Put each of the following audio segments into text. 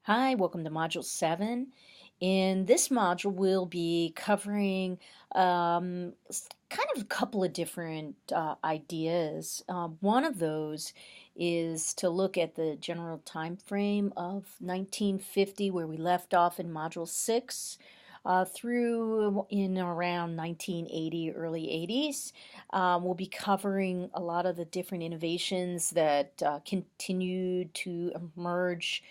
Hi, welcome to Module 7. In this module, we'll be covering kind of a couple of different ideas. One of those is to look at the general time frame of 1950, where we left off in Module 6, through in around 1980, early 80s. We'll be covering a lot of the different innovations that continued to emerge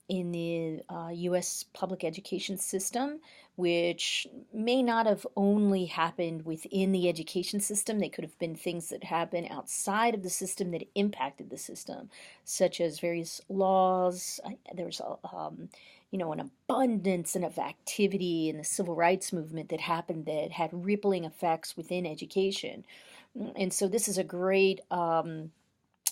in the U.S. public education system, which may not have only happened within the education system. They could have been things that happened outside of the system that impacted the system, such as various laws. There's an abundance and of activity in the civil rights movement that happened that had rippling effects within education. And so this is a great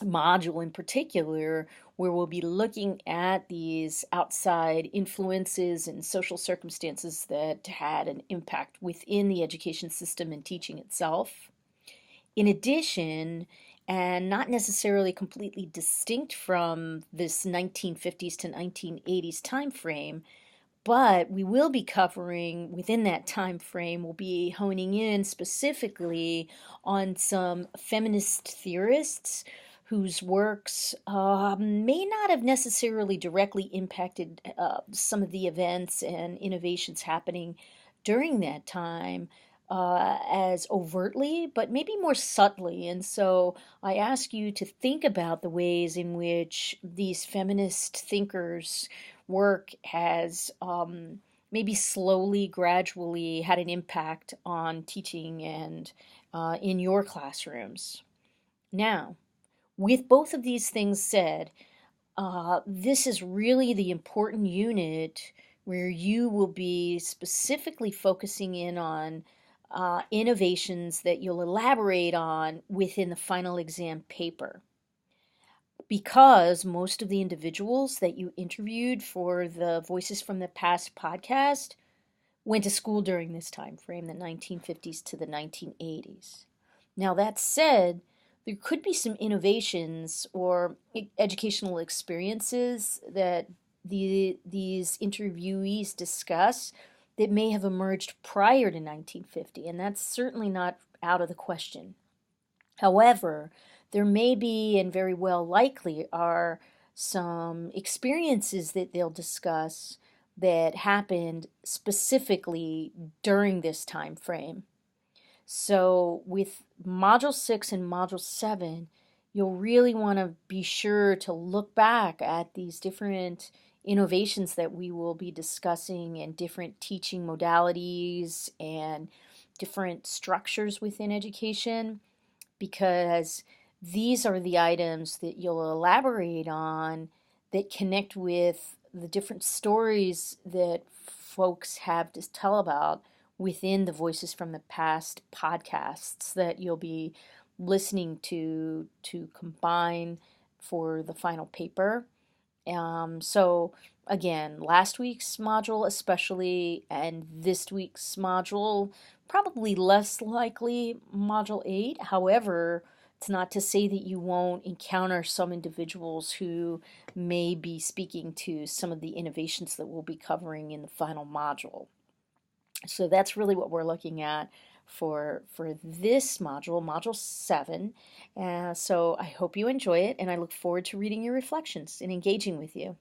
module in particular where we'll be looking at these outside influences and social circumstances that had an impact within the education system and teaching itself. In addition, and not necessarily completely distinct from this 1950s to 1980s time frame, but we will be covering within that time frame, we'll be honing in specifically on some feminist theorists whose works may not have necessarily directly impacted some of the events and innovations happening during that time as overtly, but maybe more subtly. And so I ask you to think about the ways in which these feminist thinkers' work has maybe slowly, gradually had an impact on teaching and in your classrooms. Now, with both of these things said, this is really the important unit where you will be specifically focusing in on innovations that you'll elaborate on within the final exam paper. Because most of the individuals that you interviewed for the Voices from the Past podcast went to school during this time frame, the 1950s to the 1980s. Now, that said, there could be some innovations or educational experiences that these interviewees discuss that may have emerged prior to 1950, and that's certainly not out of the question. However, there may be, and very well likely are, some experiences that they'll discuss that happened specifically during this time frame. So with Module 6 and Module 7, you'll really want to be sure to look back at these different innovations that we will be discussing and different teaching modalities and different structures within education, because these are the items that you'll elaborate on that connect with the different stories that folks have to tell about within the Voices from the Past podcasts that you'll be listening to combine for the final paper. So again, last week's module especially, and this week's module, probably less likely Module 8. However, it's not to say that you won't encounter some individuals who may be speaking to some of the innovations that we'll be covering in the final module. So that's really what we're looking at for this module, Module 7. So I hope you enjoy it, and I look forward to reading your reflections and engaging with you.